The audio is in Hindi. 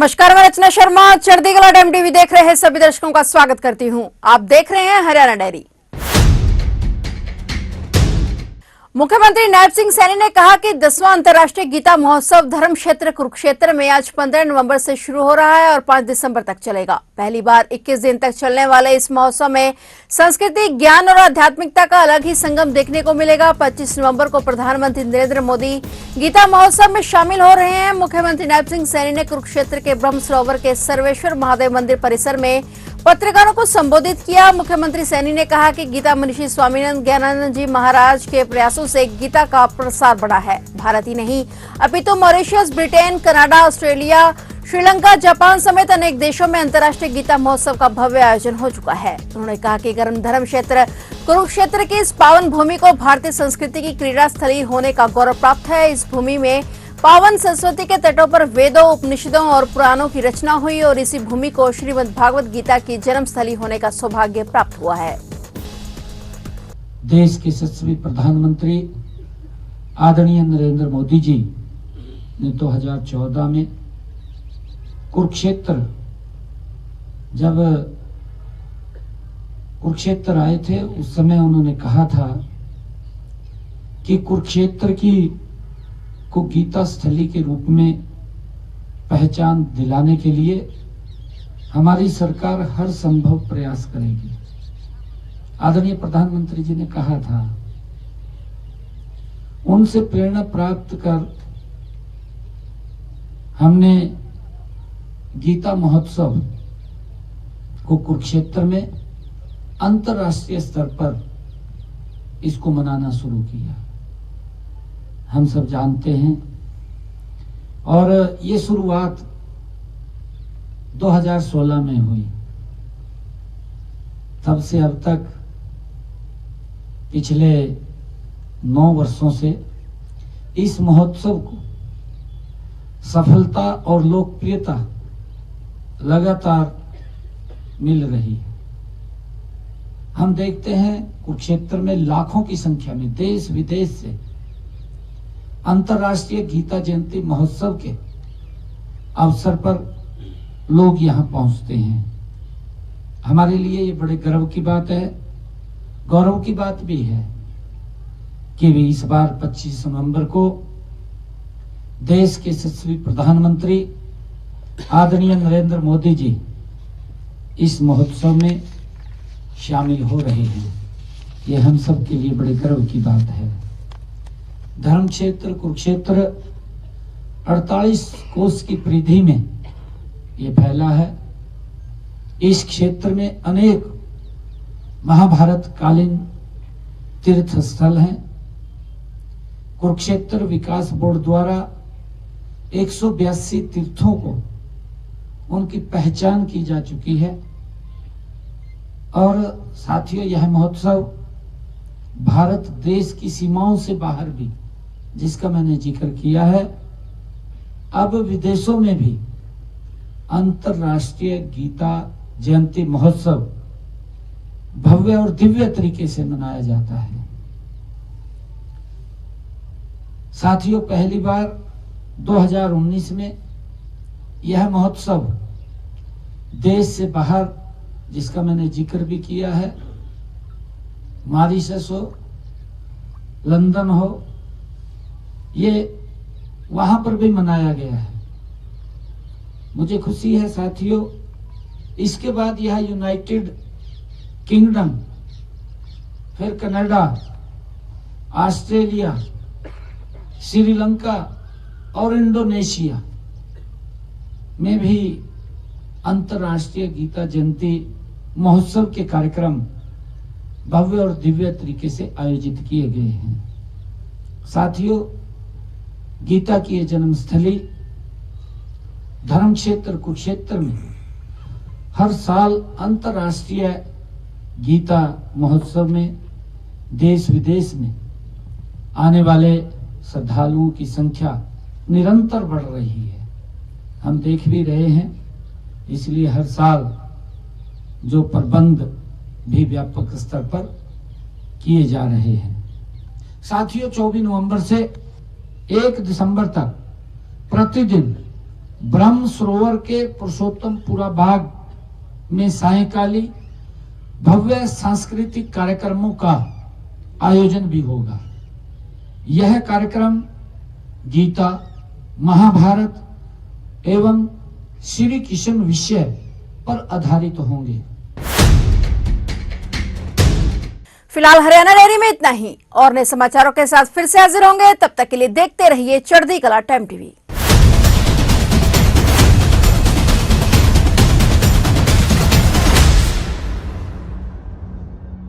नमस्कार, मैं रचना शर्मा। चढ़ती कला टाइम टीवी देख रहे हैं सभी दर्शकों का स्वागत करती हूं। आप देख रहे हैं हरियाणा डायरी। मुख्यमंत्री नायब सिंह सैनी ने कहा कि 10वां अंतर्राष्ट्रीय गीता महोत्सव धर्म क्षेत्र कुरुक्षेत्र में आज 15 नवंबर से शुरू हो रहा है और 5 दिसंबर तक चलेगा। पहली बार 21 दिन तक चलने वाले इस महोत्सव में संस्कृति, ज्ञान और आध्यात्मिकता का अलग ही संगम देखने को मिलेगा। 25 नवंबर को प्रधानमंत्री नरेंद्र मोदी गीता महोत्सव में शामिल हो रहे हैं। मुख्यमंत्री नायब सिंह सैनी ने कुरुक्षेत्र के ब्रह्म सरोवर के सर्वेश्वर महादेव मंदिर परिसर में पत्रकारों को संबोधित किया। मुख्यमंत्री सैनी ने कहा कि गीता मनीषी स्वामीनंद ज्ञानानंद जी महाराज के प्रयासों से गीता का प्रसार बढ़ा है। भारत ही नहीं अपितु Mauritius, Britain, Canada, Australia, Sri Lanka, Japan समेत अनेक देशों में अंतर्राष्ट्रीय गीता महोत्सव का भव्य आयोजन हो चुका है। उन्होंने कहा कि धर्म क्षेत्र कुरुक्षेत्र की इस पावन भूमि को भारतीय संस्कृति की क्रीड़ा स्थली होने का गौरव प्राप्त है। इस भूमि में पावन सरस्वती के तटों पर वेदों, उपनिषदों और पुराणों की रचना हुई और इसी भूमि को श्रीमद् भागवत गीता की जन्मस्थली होने का सौभाग्य प्राप्त हुआ है। देश के यशस्वी प्रधानमंत्री आदरणीय नरेंद्र मोदी जी ने 2014 में जब कुरुक्षेत्र आए थे, उस समय उन्होंने कहा था कि कुरुक्षेत्र को गीता स्थली के रूप में पहचान दिलाने के लिए हमारी सरकार हर संभव प्रयास करेगी। आदरणीय प्रधानमंत्री जी ने कहा था, उनसे प्रेरणा प्राप्त कर हमने गीता महोत्सव को कुरुक्षेत्र में अंतर्राष्ट्रीय स्तर पर इसको मनाना शुरू किया। हम सब जानते हैं, और ये शुरुआत 2016 में हुई। तब से अब तक पिछले 9 वर्षों से इस महोत्सव को सफलता और लोकप्रियता लगातार मिल रही है। हम देखते हैं कुरुक्षेत्र में लाखों की संख्या में देश विदेश से अंतर्राष्ट्रीय गीता जयंती महोत्सव के अवसर पर लोग यहां पहुंचते हैं। हमारे लिए ये बड़े गर्व की बात है, गौरव की बात भी है कि इस बार 25 नवंबर को देश के यशस्वी प्रधानमंत्री आदरणीय नरेंद्र मोदी जी इस महोत्सव में शामिल हो रहे हैं। ये हम सब के लिए बड़े गर्व की बात है। धर्म क्षेत्र कुरुक्षेत्र 48 कोस की परिधि में ये फैला है। इस क्षेत्र में अनेक महाभारत कालीन तीर्थ स्थल हैं। कुरुक्षेत्र विकास बोर्ड द्वारा 182 तीर्थों को उनकी पहचान की जा चुकी है। और साथियों, यह महोत्सव भारत देश की सीमाओं से बाहर भी, जिसका मैंने जिक्र किया है, अब विदेशों में भी अंतर्राष्ट्रीय गीता जयंती महोत्सव भव्य और दिव्य तरीके से मनाया जाता है। साथियों, पहली बार 2019 में यह महोत्सव देश से बाहर, जिसका मैंने जिक्र भी किया है, मॉरिशस हो, लंदन हो, ये वहां पर भी मनाया गया है। मुझे खुशी है साथियों, इसके बाद यह यूनाइटेड किंगडम, फिर कनाडा, ऑस्ट्रेलिया, श्रीलंका और इंडोनेशिया में भी अंतर्राष्ट्रीय गीता जयंती महोत्सव के कार्यक्रम भव्य और दिव्य तरीके से आयोजित किए गए हैं। साथियों, गीता की ये जन्मस्थली धर्म क्षेत्र कुरुक्षेत्र में हर साल अंतर्राष्ट्रीय गीता महोत्सव में देश विदेश में आने वाले श्रद्धालुओं की संख्या निरंतर बढ़ रही है। हम देख भी रहे हैं, इसलिए हर साल जो प्रबंध भी व्यापक स्तर पर किए जा रहे हैं। साथियों, 24 नवंबर से 1 दिसंबर तक प्रतिदिन ब्रह्म सरोवर के पुरुषोत्तमपुरा बाग में सायंकालीन भव्य सांस्कृतिक कार्यक्रमों का आयोजन भी होगा। यह कार्यक्रम गीता, महाभारत एवं श्री कृष्ण विषय पर आधारित होंगे। फिलहाल हरियाणा डेयरी में इतना ही। और नए समाचारों के साथ फिर से हाजिर होंगे, तब तक के लिए देखते रहिए चढ़ती कला टाइम टीवी।